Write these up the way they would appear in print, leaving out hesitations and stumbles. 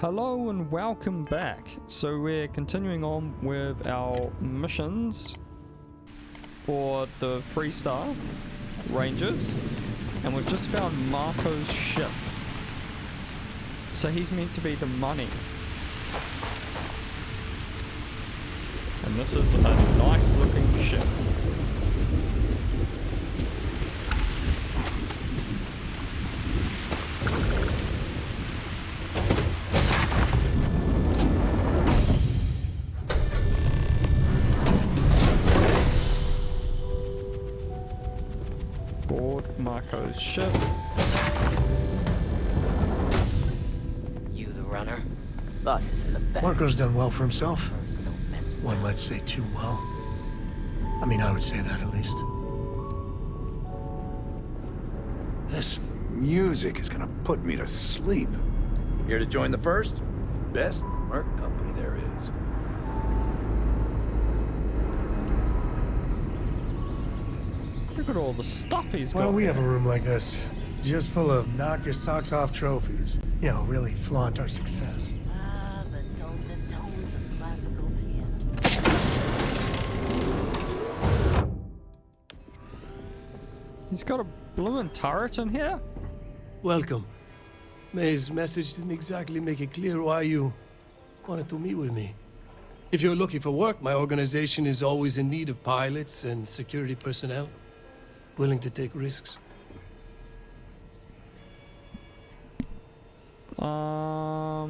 Hello and welcome back. So we're continuing on with our missions for the 3-star Rangers, and we've just found Marco's ship. So he's meant to be the money. And this is a nice looking ship. Board Marco's ship. You the runner? Boss is in the back. Marco's done well for himself. First, don't mess with One might say too well. I mean, I would say that at least. This music is gonna put me to sleep. Here to join the first, best merc company there is. Look at all the stuff he's got. Why don't we have a here. room like this? Just full of knock your socks off trophies. You know, really flaunt our success. Ah, the dulcet tones of classical piano. He's got a bloomin' turret in here? Welcome. May's message didn't exactly make it clear why you wanted to meet with me. If you're looking for work, my organization is always in need of pilots and security personnel, willing to take risks. Ah,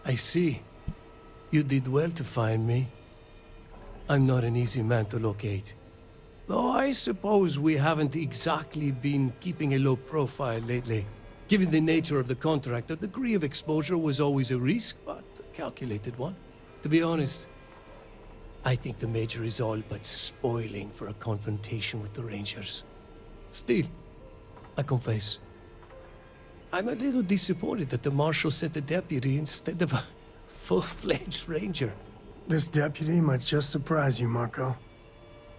I see. You did well to find me. I'm not an easy man to locate. Though I suppose we haven't exactly been keeping a low profile lately. Given the nature of the contract, a degree of exposure was always a risk, but a calculated one. To be honest, I think the Major is all but spoiling for a confrontation with the Rangers. Still, I confess, I'm a little disappointed that the Marshal sent a deputy instead of a full-fledged Ranger. This deputy might just surprise you, Marco.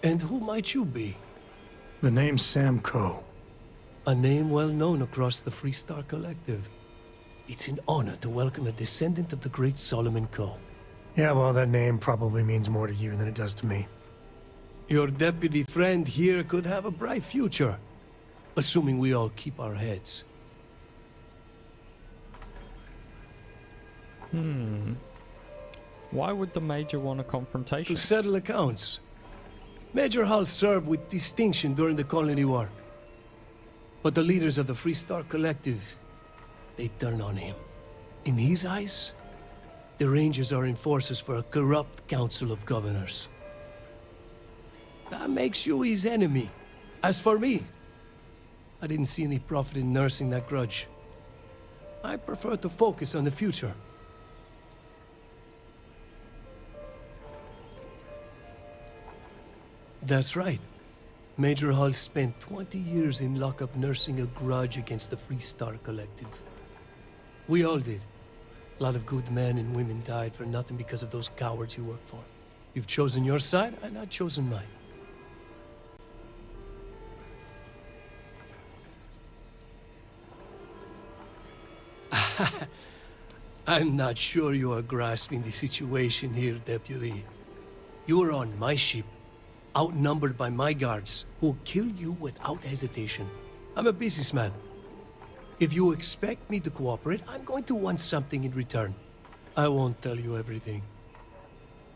And who might you be? The name's Sam Coe. A name well known across the Freestar Collective. It's an honor to welcome a descendant of the great Solomon Coe. Yeah, well, that name probably means more to you than it does to me. Your deputy friend here could have a bright future, assuming we all keep our heads. Why would the Major want a confrontation? To settle accounts. Major Hull served with distinction during the Colony War. But the leaders of the Freestar Collective, they turn on him. In his eyes, the Rangers are enforcers for a corrupt Council of Governors. That makes you his enemy. As for me, I didn't see any profit in nursing that grudge. I prefer to focus on the future. That's right. Major Hull spent 20 years in lockup nursing a grudge against the Freestar Collective. We all did. A lot of good men and women died for nothing because of those cowards you work for. You've chosen your side, and I've chosen mine. I'm not sure you are grasping the situation here, Deputy. You're on my ship, outnumbered by my guards, who'll kill you without hesitation. I'm a businessman. If you expect me to cooperate, I'm going to want something in return. I won't tell you everything.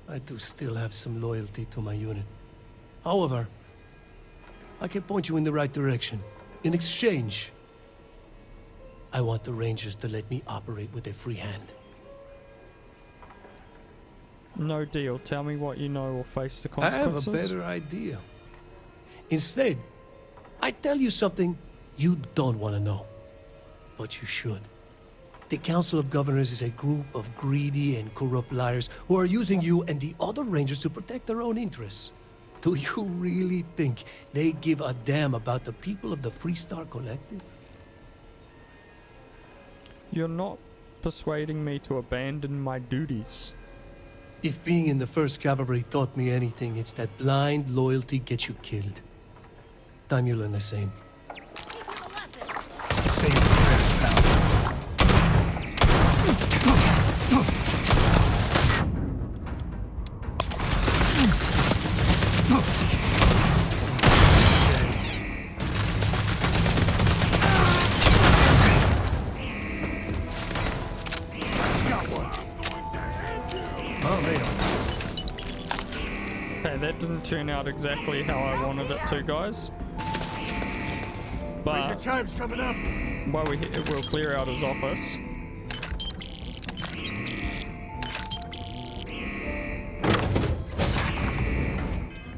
I do still have some loyalty to my unit. However, I can point you in the right direction. In exchange, I want the Rangers to let me operate with a free hand. No deal. Tell me what you know or face the I have consequences. a better idea. Instead, I tell you something you don't want to know. But you should. The Council of Governors is a group of greedy and corrupt liars who are using you and the other Rangers to protect their own interests. Do you really think they give a damn about the people of the Freestar Collective? You're not persuading me to abandon my duties. If being in the 1st Cavalry taught me anything, it's that blind loyalty gets you killed. Time you learn the same. Say didn't turn out exactly how I wanted it to, guys. Your But time's coming up. while we're here, we'll clear out his office.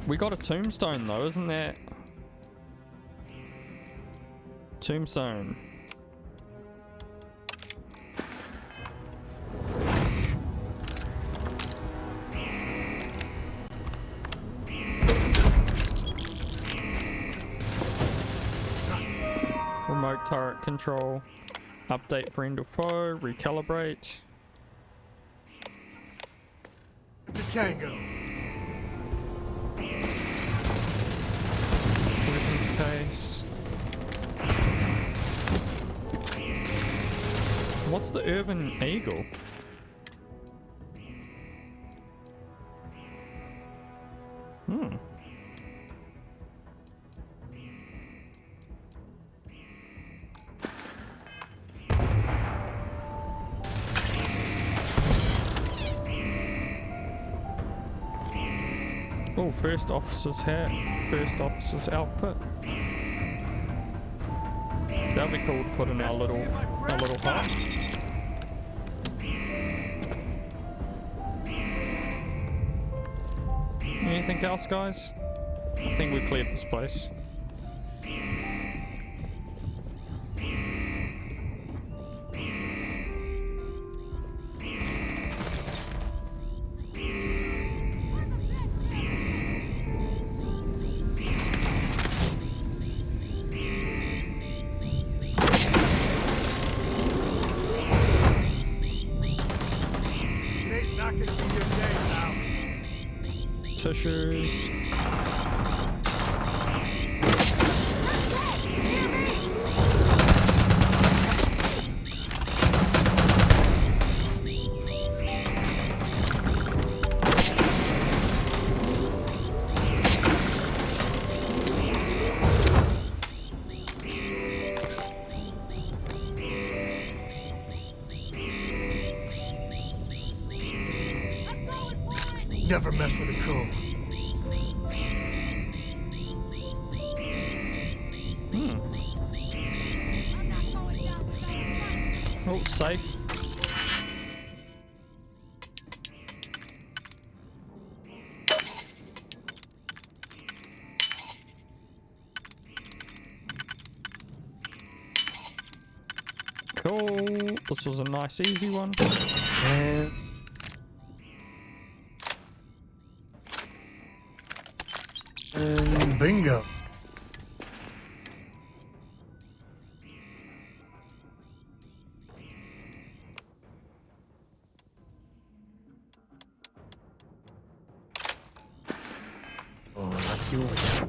We got a tombstone though, isn't that? Tombstone. Remote turret control. Update friend or foe. Recalibrate. To Tango. Weapons case. What's the urban eagle? Hmm. Oh, first officer's hat, first officer's outfit. That'd be cool to put in our little hut. Anything else, guys? I think we cleared this place. Today's not gonna be your day now. Tissues. Never mess with a code. Oh, safe. Cool. This was a nice, easy one. And bingo. Oh, let's see what we got.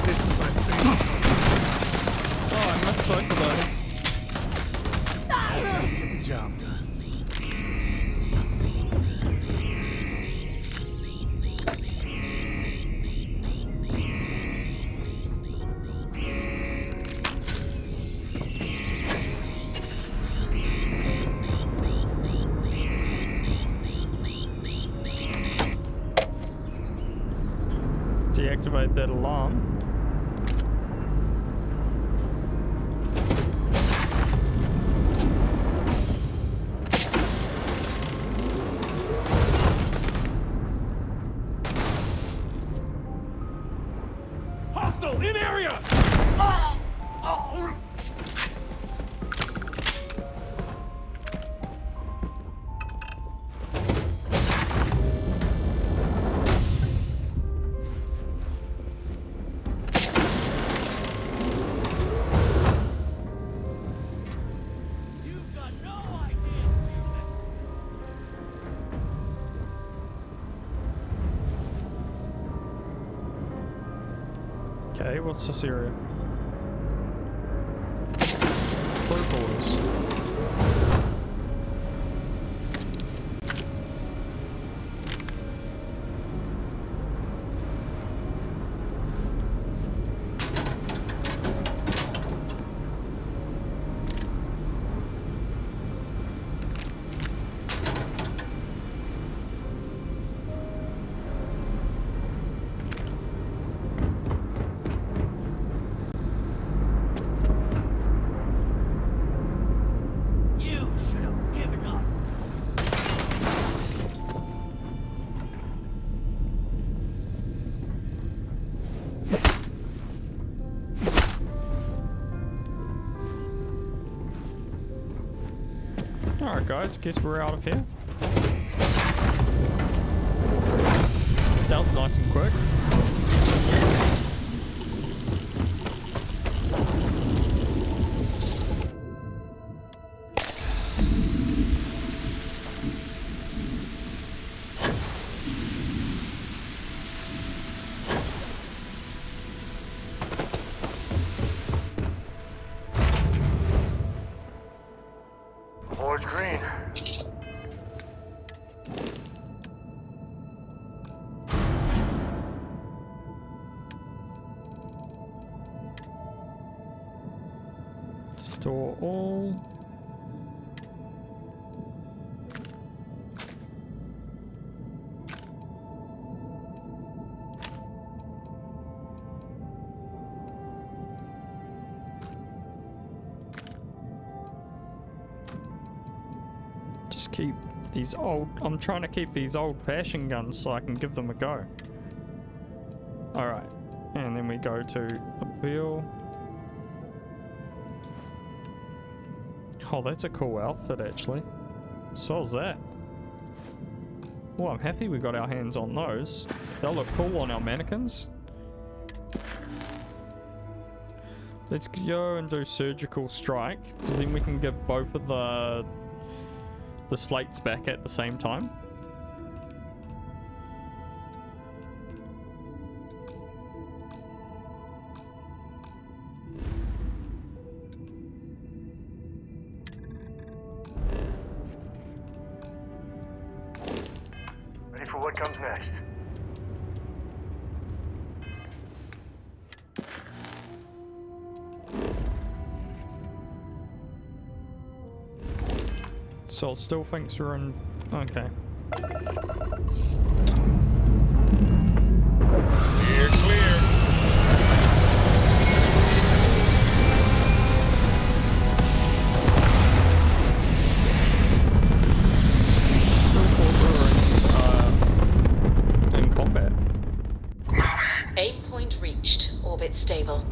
This is my favorite. Oh, I missed both of those. That's how you get the job done. Deactivate that alarm. Hostile in area! Okay, what's this area? Crew quarters. You should have given up. Alright guys, guess we're out of here. That was nice and quick. Board's green. Store all. Just keep these old. I'm trying to keep these old-fashioned guns so I can give them a go. Alright, and then we go to appeal. Oh, that's a cool outfit actually. So is that. Well, I'm happy we got our hands on those. They'll look cool on our mannequins. Let's go and do surgical strike, so then we can give both of the slates back at the same time. Ready for what comes next. So it still thinks we're in. Okay. Clear, clear. Still thought we were in combat. Aim point reached. Orbit stable.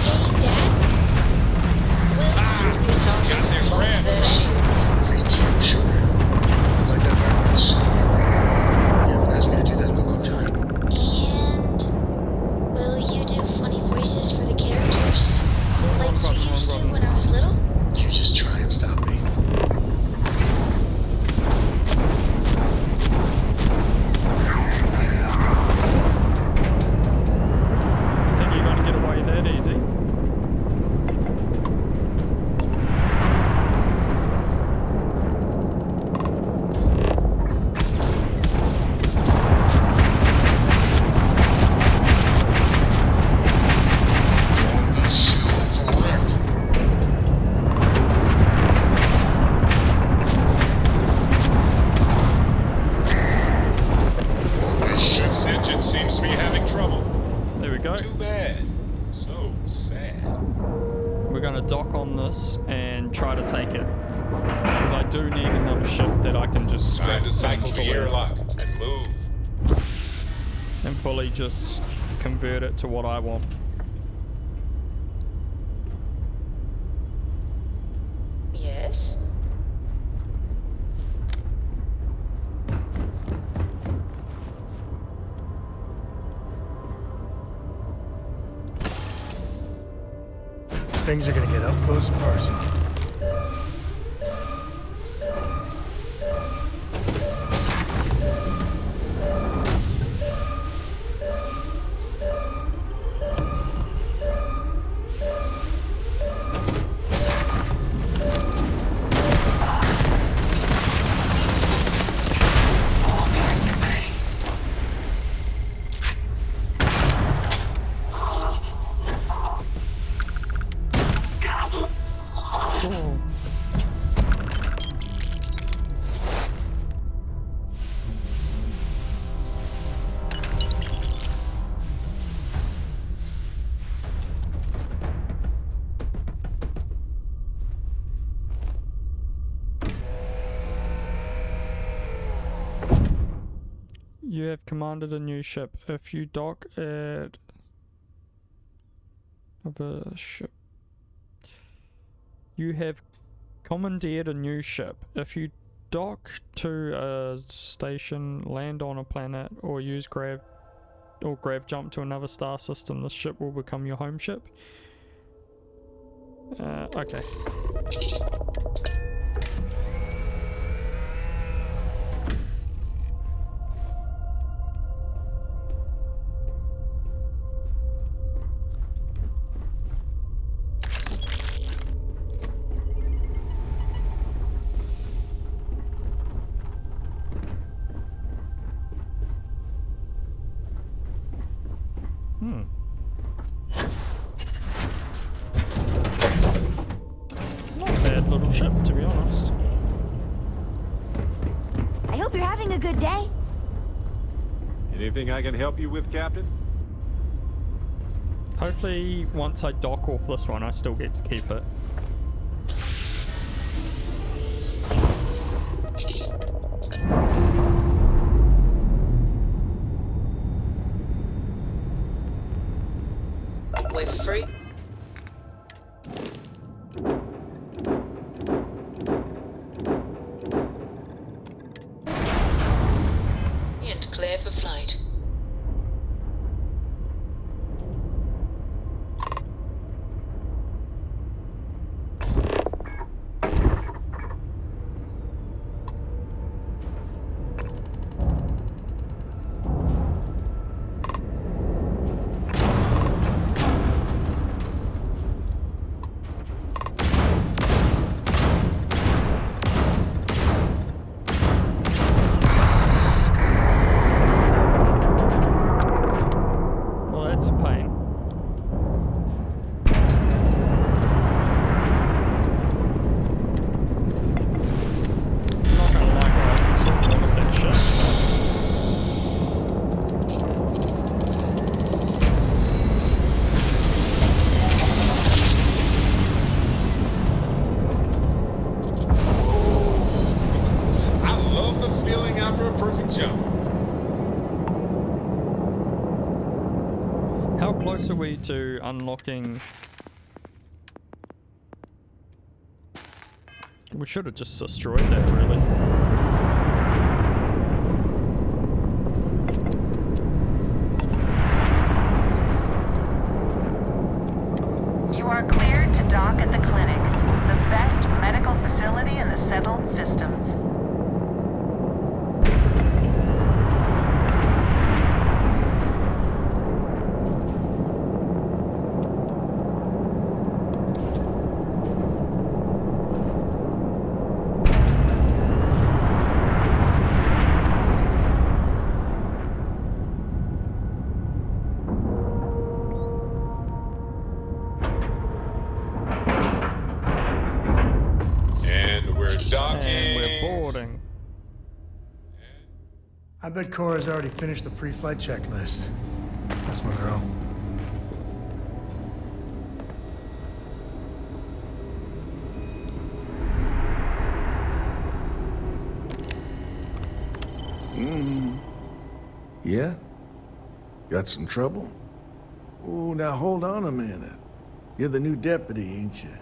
Hey, Dad. Well, the targets goddamn lost rat. their shields. Great, sure. I like that very much. You haven't asked me to do that in a long time. And will you do funny voices for the characters? Like you used to when I was little? You just try and stop me. Think you're gonna get away that easy? This ship's engine seems to be having trouble. There we go. Too bad. So sad. We're gonna dock on this and try to take it. Because I do need another ship that I can just Time scrap to cycle the airlock and move. and fully just convert it to what I want. Yes. Things are gonna get up close and personal. You have commanded a new ship. If you dock at a ship, you have commandeered a new ship. If you dock to a station, land on a planet, or use grav jump to another star system, this ship will become your home ship. Okay. Not a bad little ship, to be honest. I hope you're having a good day. Anything I can help you with, Captain? Hopefully, once I dock off this one, I still get to keep it. We're free. And clear for flight. How close are we to unlocking? We should have just destroyed that, really. You are cleared to dock at the clinic, the best medical facility in the settled systems. I bet Cora's already finished the pre-flight checklist. That's my girl. Yeah? Got some trouble? Oh, now hold on a minute. You're the new deputy, ain't you?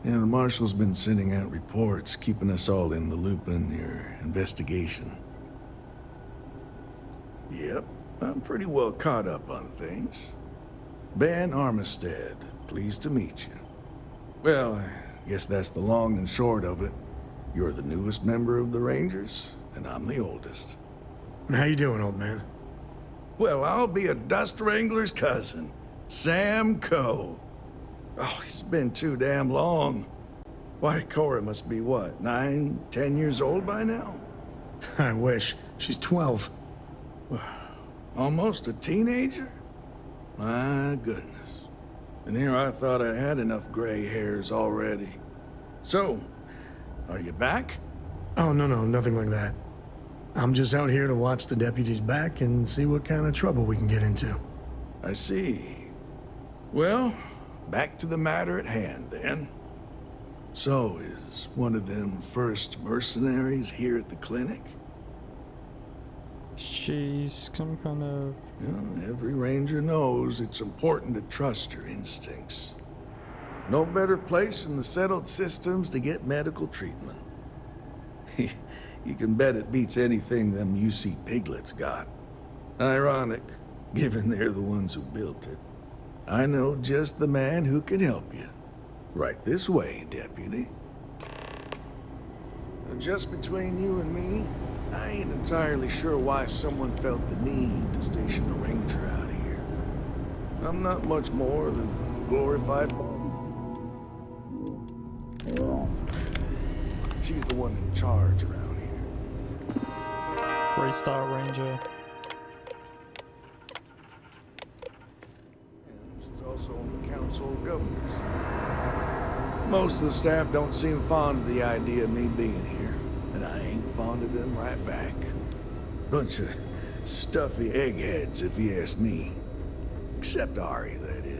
You know, the marshal's been sending out reports, keeping us all in the loop in your investigation. Yep, I'm pretty well caught up on things. Ben Armistead, pleased to meet you. Well, I guess that's the long and short of it. You're the newest member of the Rangers, and I'm the oldest. How you doing, old man? Well, I'll be a dust wrangler's cousin, Sam Coe. Oh, it's been too damn long. Why, Cora must be what, 9, 10 years old by now? I wish. She's 12. Almost a teenager? My goodness. And here I thought I had enough gray hairs already. So, are you back? Oh, no, nothing like that. I'm just out here to watch the deputies back and see what kind of trouble we can get into. I see. Well, back to the matter at hand, then. So, is one of them first mercenaries here at the clinic? She's some kind of... Well, every ranger knows it's important to trust your instincts. No better place in the settled systems to get medical treatment. You can bet it beats anything them UC piglets got. Ironic, given they're the ones who built it. I know just the man who can help you. Right this way, deputy. Just between you and me, I ain't entirely sure why someone felt the need to station a ranger out here. I'm not much more than a glorified... She's the one in charge around here. 3-star ranger. And she's also on the Council of Governors. Most of the staff don't seem fond of the idea of me being here, and I ain't fond of them right back. Bunch of stuffy eggheads, if you ask me. Except Ari, that is.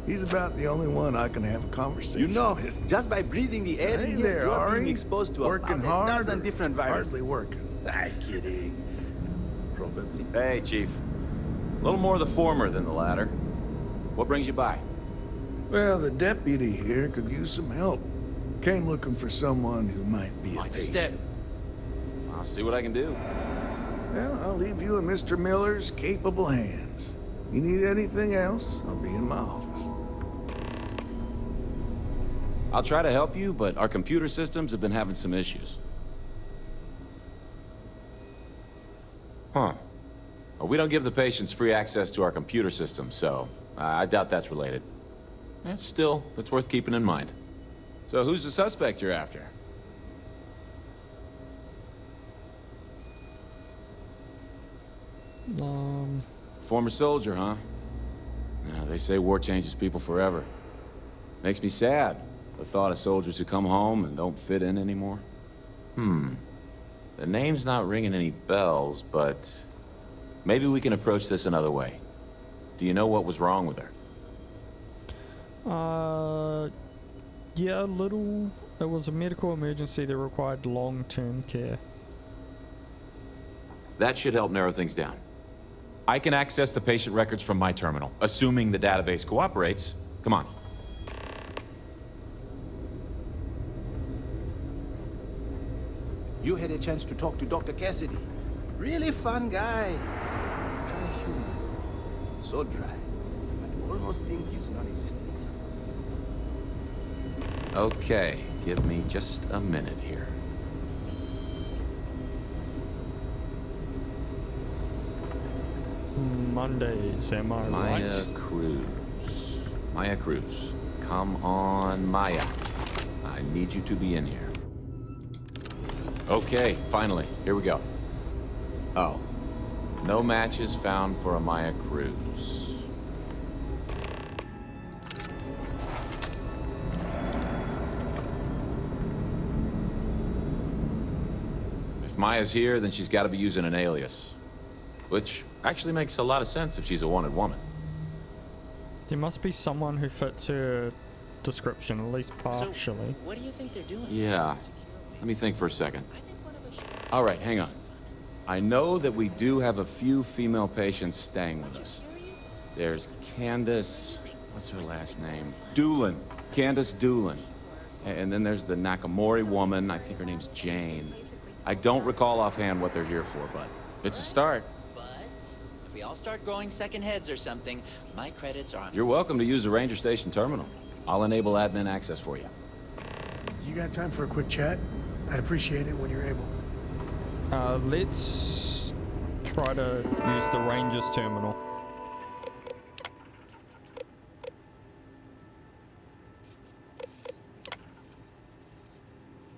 He's about the only one I can have a conversation You know, with. just by breathing the air Hey in there, here, you're Ari. being exposed to Working about hard a dozen or different viruses. hardly working? I'm kidding. Probably. Hey, Chief. A little more the former than the latter. What brings you by? Well, the deputy here could use some help. Came looking for someone who might be a patient. I'll see what I can do. Well, I'll leave you in Mr. Miller's capable hands. You need anything else, I'll be in my office. I'll try to help you, but our computer systems have been having some issues. Huh. Well, we don't give the patients free access to our computer system, so I doubt that's related. Still, it's worth keeping in mind. So who's the suspect you're after? Former soldier, huh? Yeah, they say war changes people forever. Makes me sad, the thought of soldiers who come home and don't fit in anymore. The name's not ringing any bells, but maybe we can approach this another way. Do you know what was wrong with her? Yeah, a little. It was a medical emergency that required long-term care. That should help narrow things down. I can access the patient records from my terminal, assuming the database cooperates. Come on. You had a chance to talk to Dr. Cassidy. Really fun guy. Dry humor. So dry. But almost think he's non-existent. Okay, give me just a minute here. Mondays, am I Maya right? Cruz. Maya Cruz. Come on, Maya. I need you to be in here. Okay, finally. Here we go. Oh. No matches found for a Maya Cruz. If Maya's here, then she's got to be using an alias. Which actually makes a lot of sense if she's a wanted woman. There must be someone who fits her description, at least partially. So, what do you think they're doing? Yeah. Let me think for a second. All right, hang on. I know that we do have a few female patients staying with us. There's Candace... What's her last name? Doolin. Candace Doolin. And then there's the Nakamori woman. I think her name's Jane. I don't recall offhand what they're here for, but it's a start. If we all start growing second heads or something, my credits are on... You're welcome to use the Ranger Station terminal. I'll enable admin access for you. You got time for a quick chat? I'd appreciate it when you're able. Let's try to use the Rangers terminal.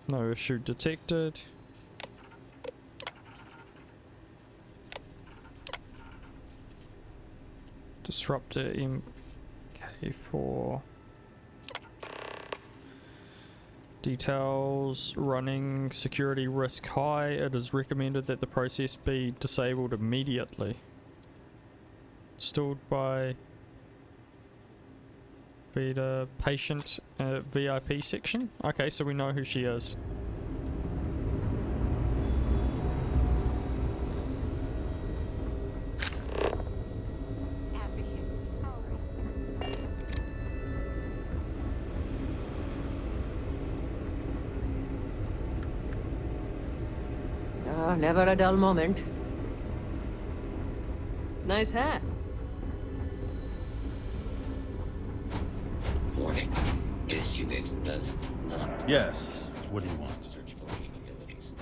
No issue detected. Disruptor MK4. Details: running security risk high. It is recommended that the process be disabled immediately. Installed by Vita patient VIP section. Okay, so we know who she is. Never a dull moment. Nice hat. Warning. This unit does not. Yes. What do you want? Surgical capabilities.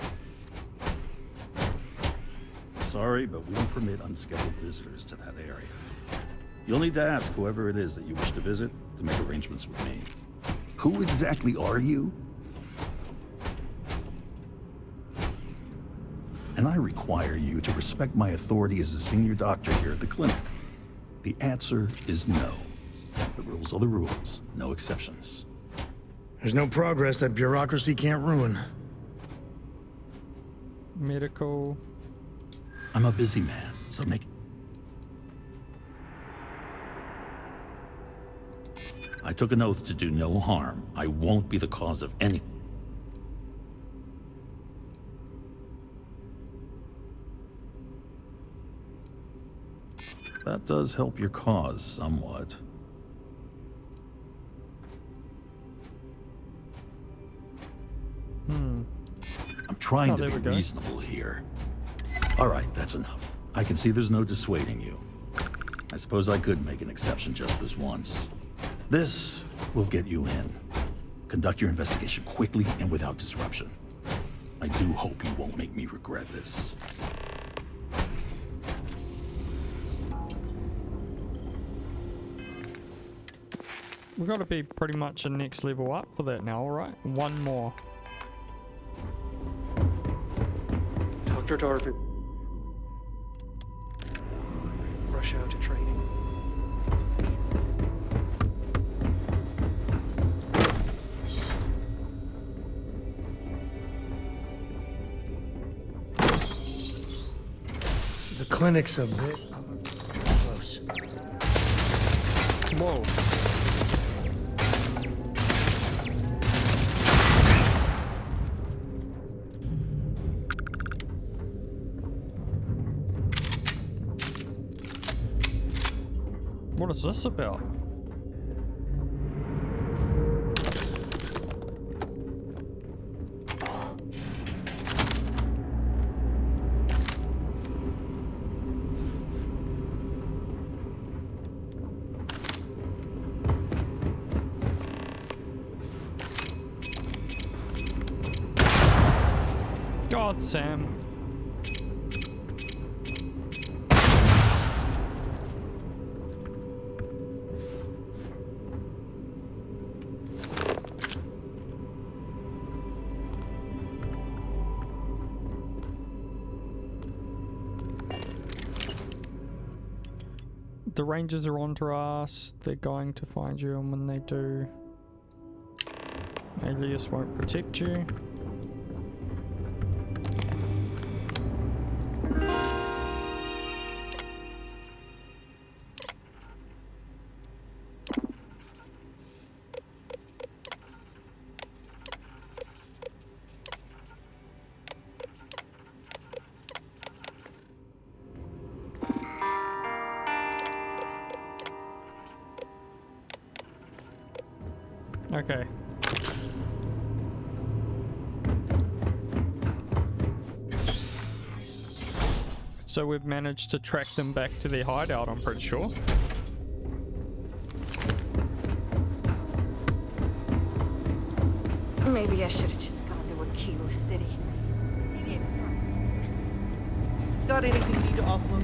Sorry, but we don't permit unscheduled visitors to that area. You'll need to ask whoever it is that you wish to visit to make arrangements with me. Who exactly are you? And I require you to respect my authority as a senior doctor here at the clinic. The answer is no. The rules are the rules, no exceptions. There's no progress that bureaucracy can't ruin. Medical. I'm a busy man, so make... I took an oath to do no harm. I won't be the cause of any... That does help your cause somewhat. I'm trying to be reasonable here. All right, that's enough. I can see there's no dissuading you. I suppose I could make an exception just this once. This will get you in. Conduct your investigation quickly and without disruption. I do hope you won't make me regret this. We've got to be pretty much a next level up for that now, alright? One more. Dr. Darvin. Rush out to training. The clinic's a bit close. Whoa. What is this about? God, Sam. The Rangers are onto us. They're going to find you, and when they do, Alias won't protect you. Okay. So we've managed to track them back to their hideout, I'm pretty sure. Maybe I should have just gone to Aquila City. Idiots. Got anything you need to offload?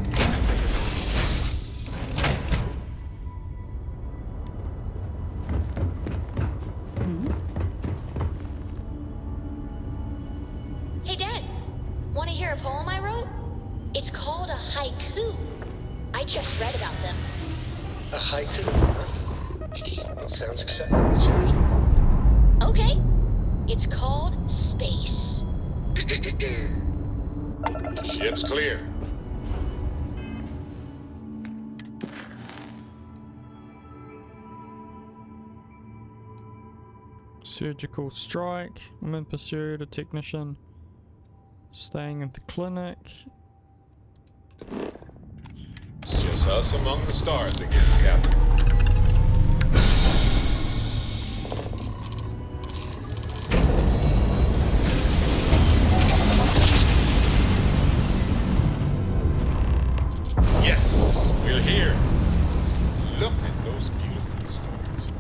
Hey, Dad. Want to hear a poem I wrote? It's called a haiku. I just read about them. A haiku? That sounds exciting. Let's hear it. Okay. It's called Space. Ship's clear. Surgical strike. I'm in pursuit of technician. Staying at the clinic. It's just us among the stars again, Captain. Yes, we're here. Look at those beautiful stars.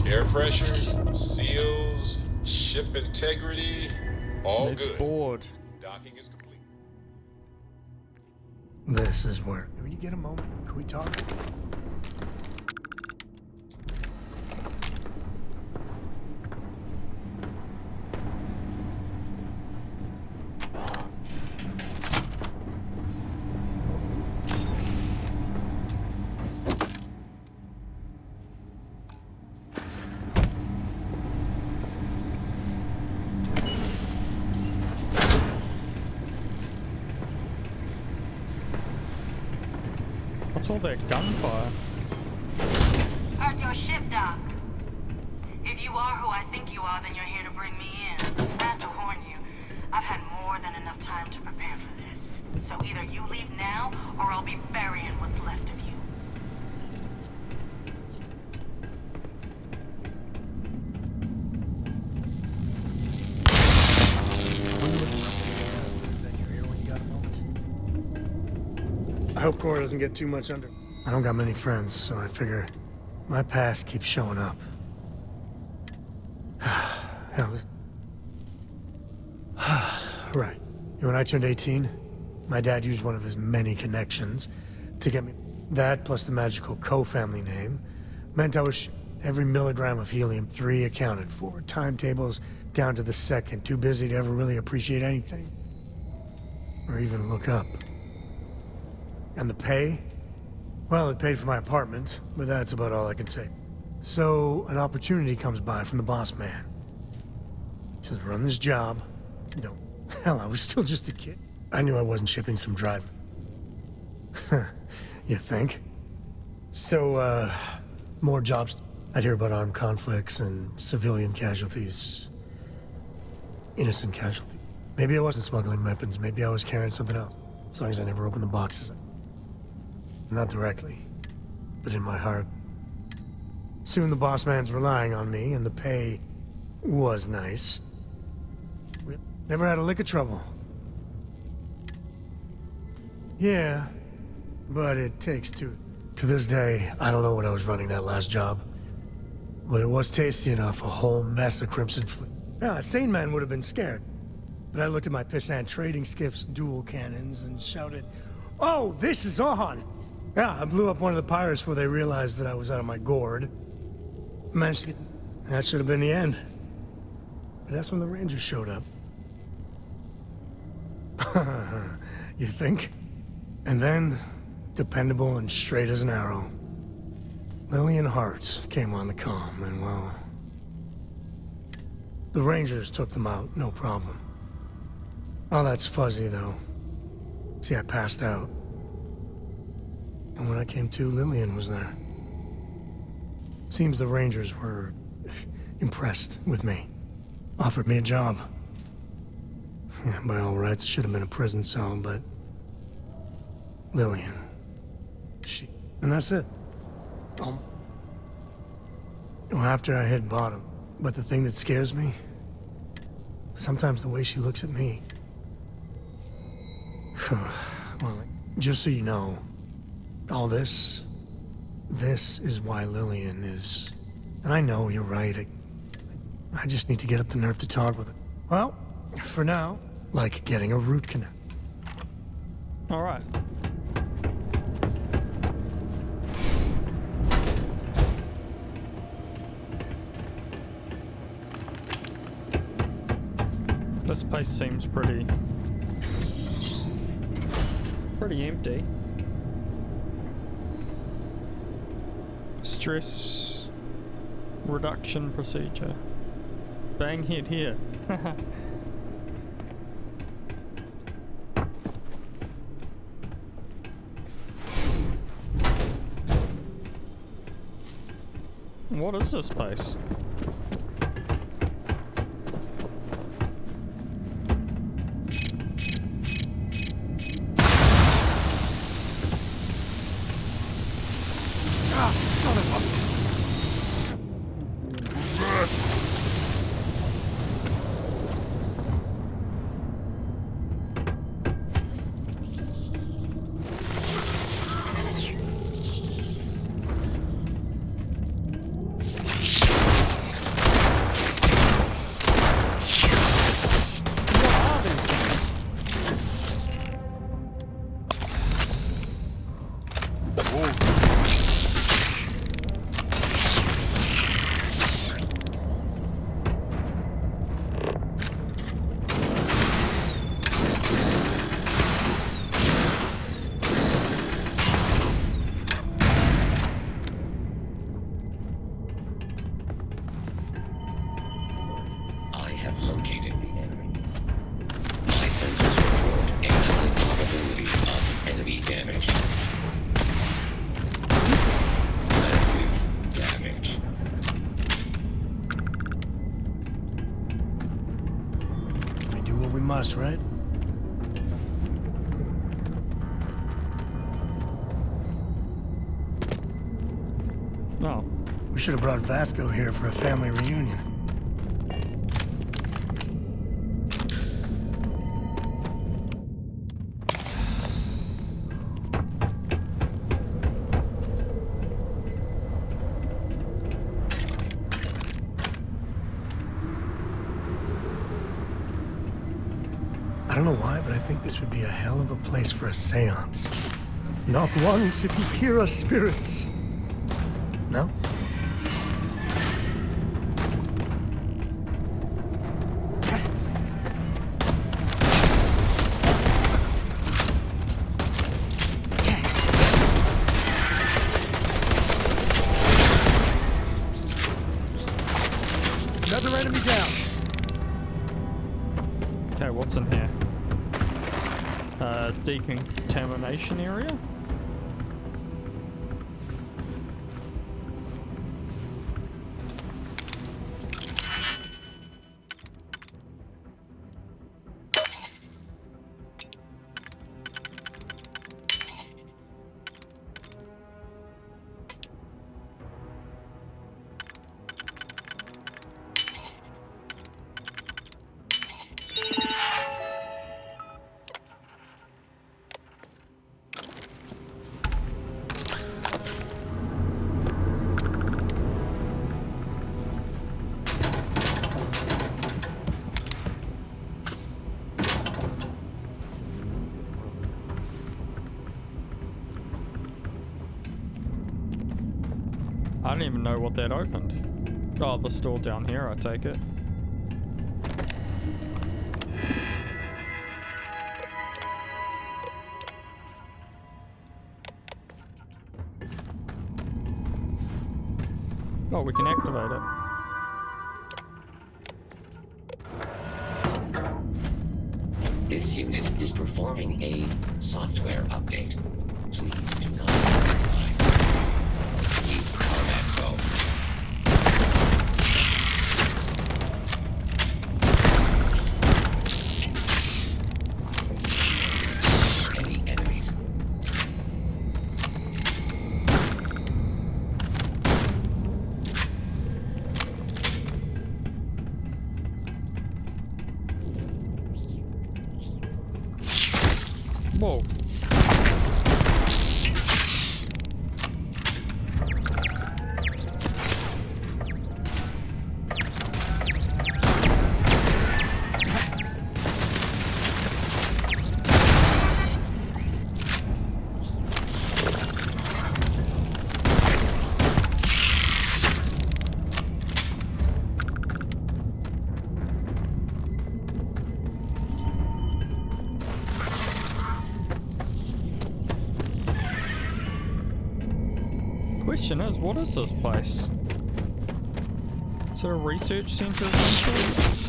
Air pressure, seals, ship integrity, all It's good. bored. Docking is complete. This is where. When you get a moment, can we talk? What's all that gunfire? Heard your ship, Doc. If you are who I think you are, then you're here to bring me in. I have to warn you, I've had more than enough time to prepare for this. So either you leave now, or I'll be burying what's left of you. I hope Cora doesn't get too much under. I don't got many friends, so I figure my past keeps showing up. Hell, right. When I turned 18, my dad used one of his many connections to get me. That, plus the magical co-family name, meant I was every milligram of helium-3 accounted for. Timetables down to the second. Too busy to ever really appreciate anything. Or even look up. And the pay? Well, it paid for my apartment, but that's about all I can say. So, an opportunity comes by from the boss man. He says, run this job. No. Hell, I was still just a kid. I knew I wasn't shipping some driver. You think? So, more jobs. I'd hear about armed conflicts and civilian casualties. Innocent casualties. Maybe I wasn't smuggling weapons, maybe I was carrying something else. As long as I never opened the boxes. Not directly, but in my heart. Soon the boss man's relying on me, and the pay was nice. We never had a lick of trouble. Yeah, but it takes two. To this day, I don't know what I was running that last job. But it was tasty enough, a whole mess of Crimson Fleet. Yeah, a sane man would have been scared. But I looked at my pissant trading skiff's dual cannons and shouted, "Oh, this is on!" Yeah, I blew up one of the pirates before they realized that I was out of my gourd. Managed to get... That should have been the end. But that's when the Rangers showed up. You think? And then, dependable and straight as an arrow, Lillian Hart came on the comm, and well... The Rangers took them out, no problem. Oh, that's fuzzy, though. See, I passed out. And when I came to, Lillian was there. Seems the Rangers were impressed with me. Offered me a job. Yeah, by all rights, it should have been a prison cell, but... Lillian. She... And that's it. Well, after I hit bottom. But the thing that scares me... Sometimes the way she looks at me... Well, just so you know, all this is why Lillian is... And I know you're right. I just need to get up the nerve to talk with her. Well, for now, like getting a root canal. All right. This place seems pretty empty. Stress reduction procedure. Bang head here. What is this place? Right? Oh. We should have brought Vasco here for a family reunion. I don't know why, but I think this would be a hell of a place for a seance. Knock once if you hear us spirits. No? Another enemy down. Okay, what's in here? Decontamination area? I don't even know what that opened. Oh, the store down here, I take it. Oh, we can activate it. This unit is performing a software update. Please do not exercise. Keep combat zone. Whoa. Question is, what is this place? Is it a research center or something?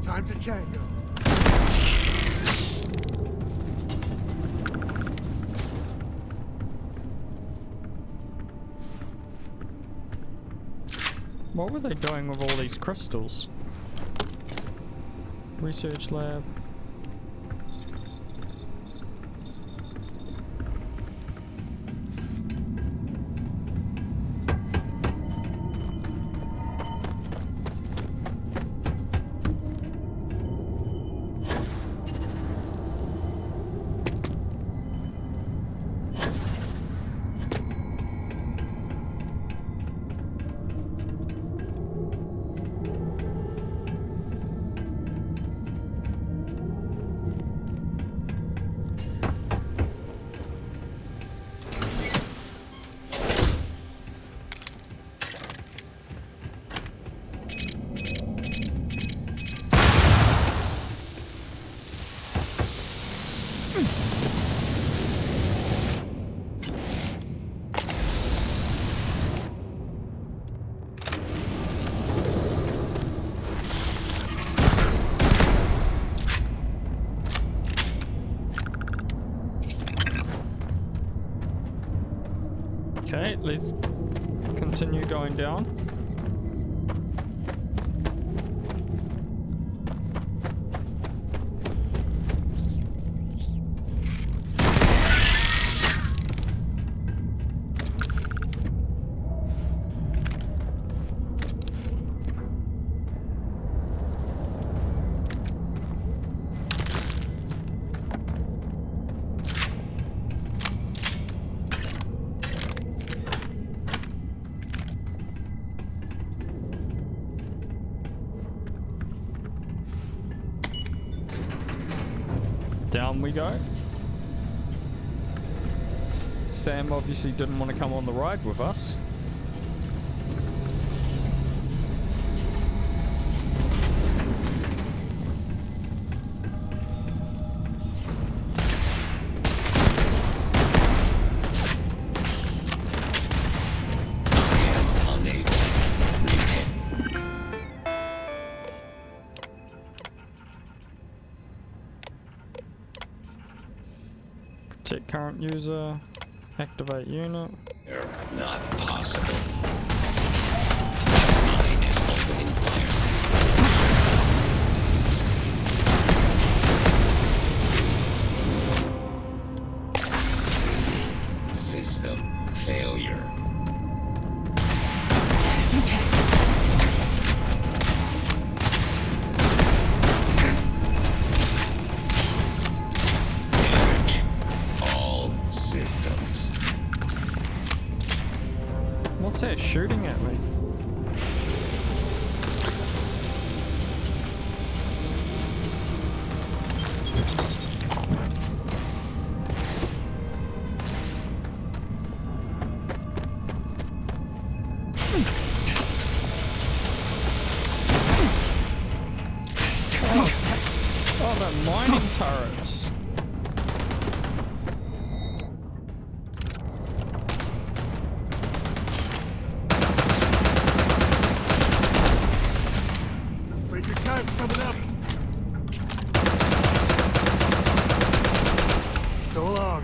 Time to tango. What were they doing with all these crystals? Research lab. Okay, let's continue going down. Down we go. Sam obviously didn't want to come on the ride with us. Check current user, activate unit. Not possible. I am opening fire. System failure. What's that shooting at me? Oh, the mining turrets. So long.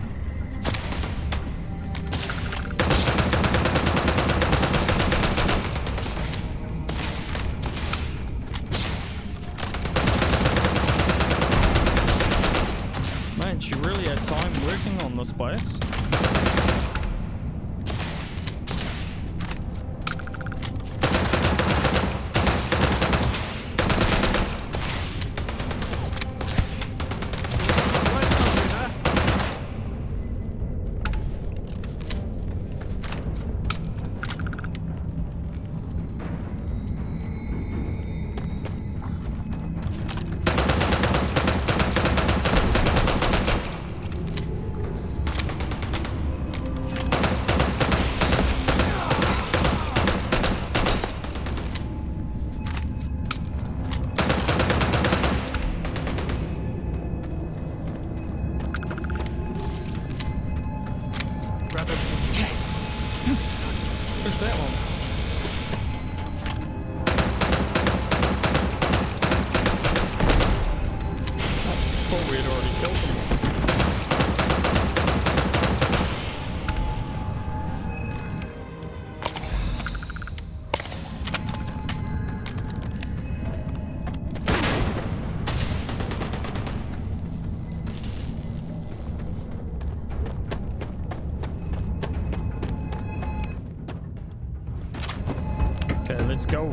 Where's that one? I thought we had already killed them. Okay, let's go.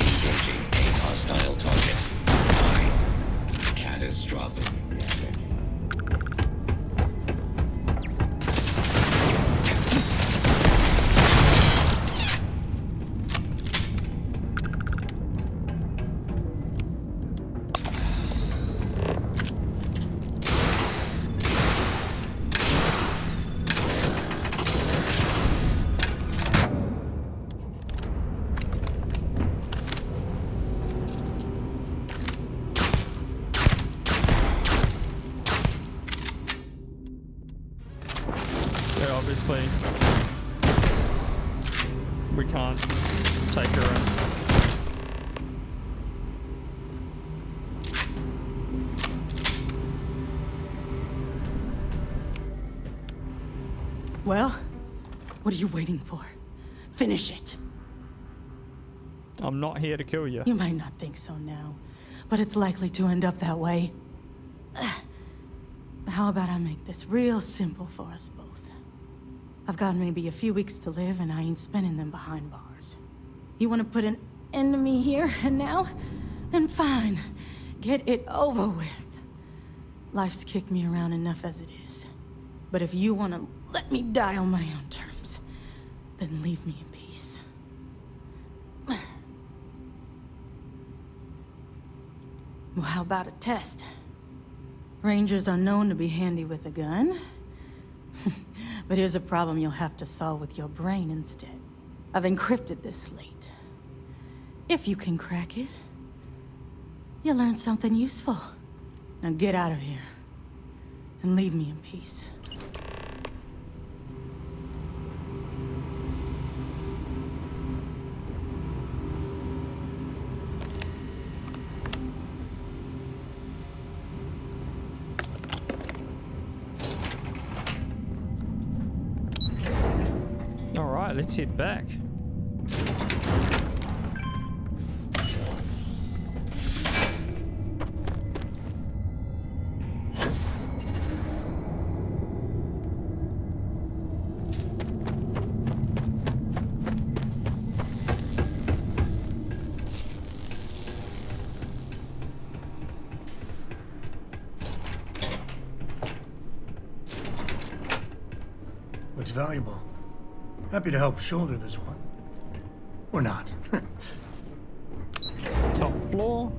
Engaging a hostile target. High. Catastrophic damage. Yeah, obviously we can't take her in. Well, what are you waiting for? Finish it. I'm not here to kill you. You might not think so now, but it's likely to end up that way. How about I make this real simple for us both? I've got maybe a few weeks to live, and I ain't spending them behind bars. You want to put an end to me here and now? Then fine. Get it over with. Life's kicked me around enough as it is. But if you want to let me die on my own terms, then leave me in peace. Well, how about a test? Rangers are known to be handy with a gun. But here's a problem you'll have to solve with your brain instead. I've encrypted this slate. If you can crack it, you'll learn something useful. Now get out of here and leave me in peace. Alright, let's head back. Looks valuable. Happy to help shoulder this one. Or not. Top floor.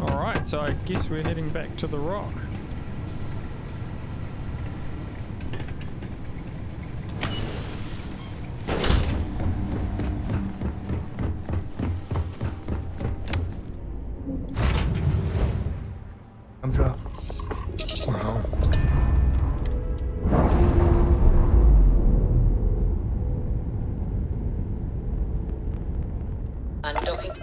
Alright, so I guess we're heading back to the rock. I'm drop. We're home. Undocking.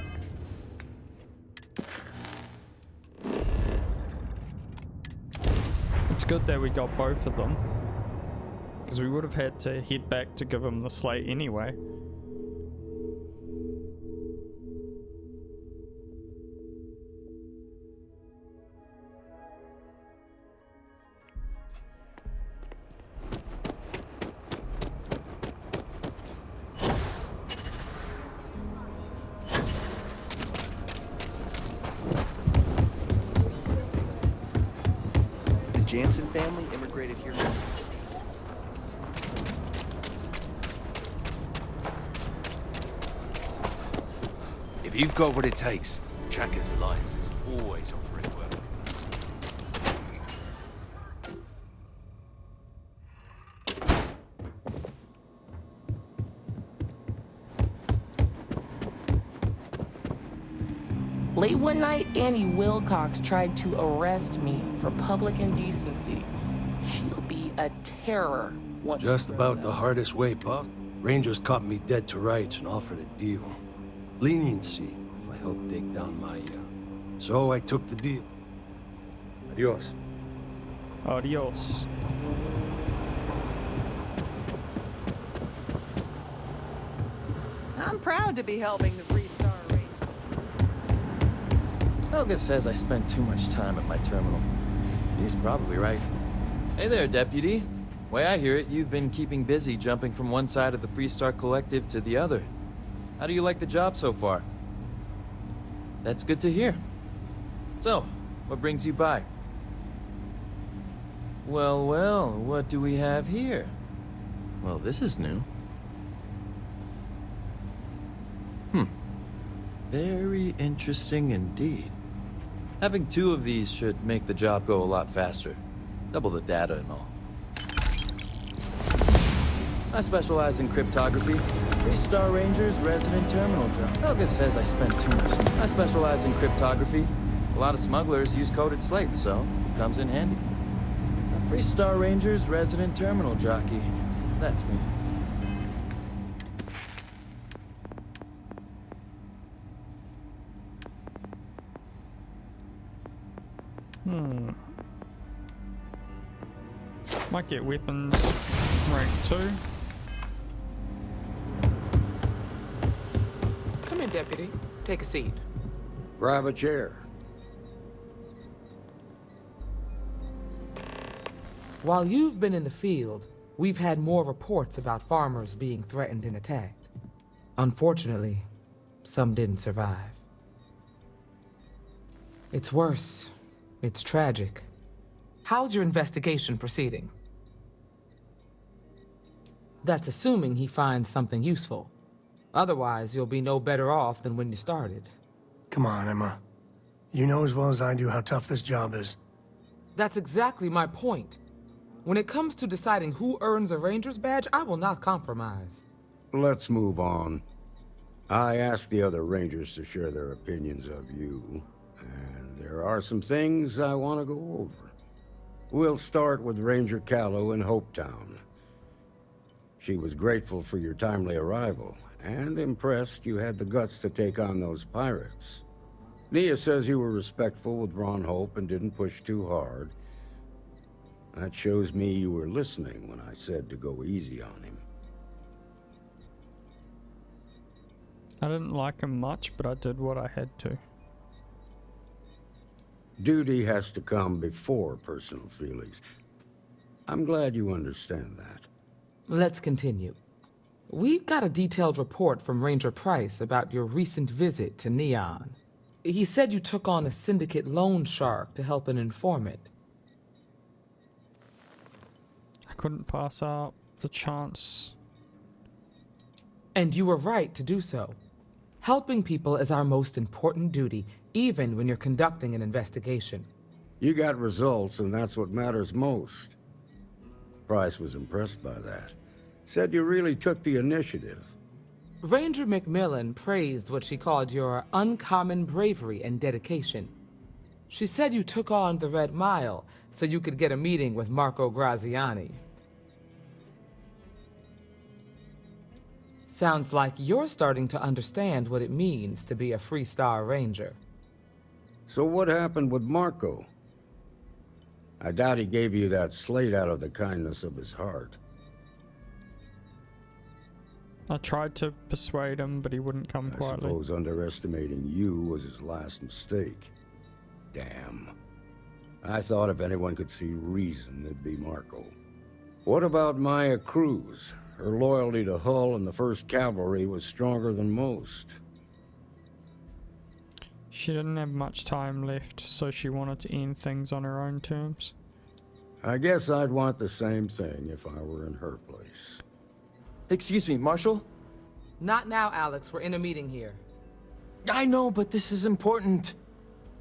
It's good that we got both of them, because we would have had to head back to give him the slate anyway. The Jansen family immigrated here. If you've got what it takes, Trackers Alliance is always offering work. Late one night, Annie Wilcox tried to arrest me for public indecency. She'll be a terror once Just she's about grown the up. hardest way, Pop. Rangers caught me dead to rights and offered a deal. Leniency if I helped take down Maya. So I took the deal. Adios. Adios. I'm proud to be helping the Free Star Rangers. Helga says I spend too much time at my terminal. He's probably right. Hey there, Deputy. Way I hear it, you've been keeping busy jumping from one side of the Free Star Collective to the other. How do you like the job so far? That's good to hear. So, what brings you by? Well, well, what do we have here? Well, this is new. Very interesting indeed. Having two of these should make the job go a lot faster. Double the data and all. I specialize in cryptography. Free Star Rangers resident terminal job. Helga says I spend too much time. I specialize in cryptography. A lot of smugglers use coded slates, so it comes in handy. A Free Star Rangers resident terminal jockey. That's me. Might get weapons rank 2. Come in, Deputy. Take a seat. Grab a chair. While you've been in the field, we've had more reports about farmers being threatened and attacked. Unfortunately, some didn't survive. It's worse. It's tragic. How's your investigation proceeding? That's assuming he finds something useful. Otherwise, you'll be no better off than when you started. Come on, Emma. You know as well as I do how tough this job is. That's exactly my point. When it comes to deciding who earns a Ranger's badge, I will not compromise. Let's move on. I asked the other Rangers to share their opinions of you, and there are some things I want to go over. We'll start with Ranger Callow in Hopetown. She was grateful for your timely arrival, and impressed you had the guts to take on those pirates. Nia says you were respectful with Ron Hope and didn't push too hard. That shows me you were listening when I said to go easy on him. I didn't like him much, but I did what I had to. Duty has to come before personal feelings. I'm glad you understand that. Let's continue. We got a detailed report from Ranger Price about your recent visit to Neon. He said you took on a syndicate loan shark to help an informant. I couldn't pass up the chance. And you were right to do so. Helping people is our most important duty, even when you're conducting an investigation. You got results, and that's what matters most. Price was impressed by that. Said you really took the initiative. Ranger McMillan praised what she called your uncommon bravery and dedication. She said you took on the Red Mile so you could get a meeting with Marco Graziani. Sounds like you're starting to understand what it means to be a Free Star Ranger. So what happened with Marco? I doubt he gave you that slate out of the kindness of his heart. I tried to persuade him, but he wouldn't come I quietly. suppose underestimating you was his last mistake. Damn. I thought if anyone could see reason, it'd be Marco. What about Maya Cruz? Her loyalty to Hull and the 1st Cavalry was stronger than most. She didn't have much time left, so she wanted to end things on her own terms. I guess I'd want the same thing if I were in her place. Excuse me, Marshal? Not now, Alex. We're in a meeting here. I know, but this is important.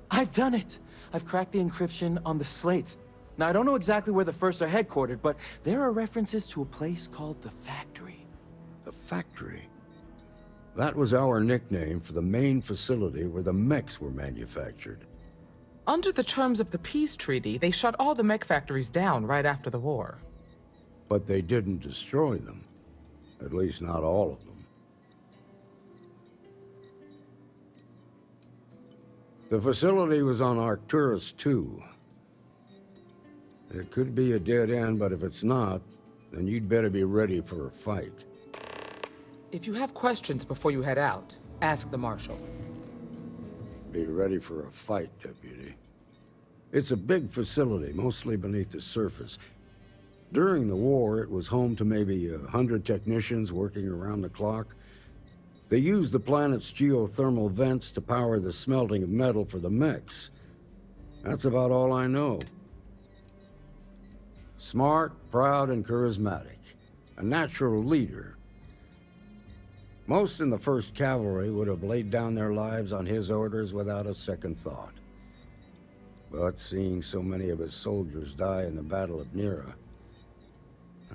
I've done it. I've cracked the encryption on the slates. Now, I don't know exactly where the First are headquartered, but there are references to a place called the Factory. The Factory? That was our nickname for the main facility where the mechs were manufactured. Under the terms of the peace treaty, they shut all the mech factories down right after the war. But they didn't destroy them. At least not all of them. The facility was on Arcturus 2. It could be a dead end, but if it's not, then you'd better be ready for a fight. If you have questions before you head out, ask the Marshal. Be ready for a fight, Deputy. It's a big facility, mostly beneath the surface. During the war, it was home to maybe 100 technicians working around the clock. They used the planet's geothermal vents to power the smelting of metal for the mechs. That's about all I know. Smart, proud, and charismatic. A natural leader. Most in the 1st Cavalry would have laid down their lives on his orders without a second thought. But seeing so many of his soldiers die in the Battle of Nira,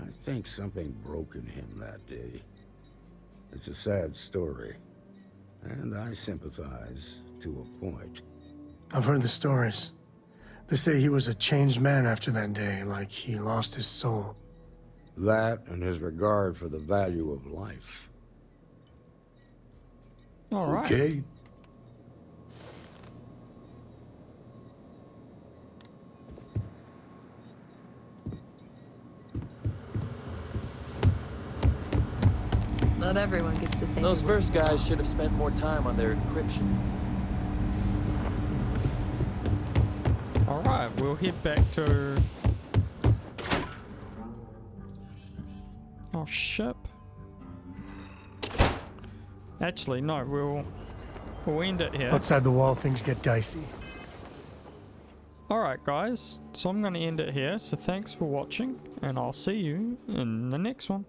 I think something broke in him that day. It's a sad story, and I sympathize to a point. I've heard the stories. They say he was a changed man after that day, like he lost his soul. That and his regard for the value of life. All right. Okay. Not everyone gets to say Those they were first guys should have spent more time on their encryption. Alright, we'll head back to our ship. Actually, no, we'll end it here. Outside the wall, things get dicey. Alright guys, so I'm going to end it here, so thanks for watching, and I'll see you in the next one.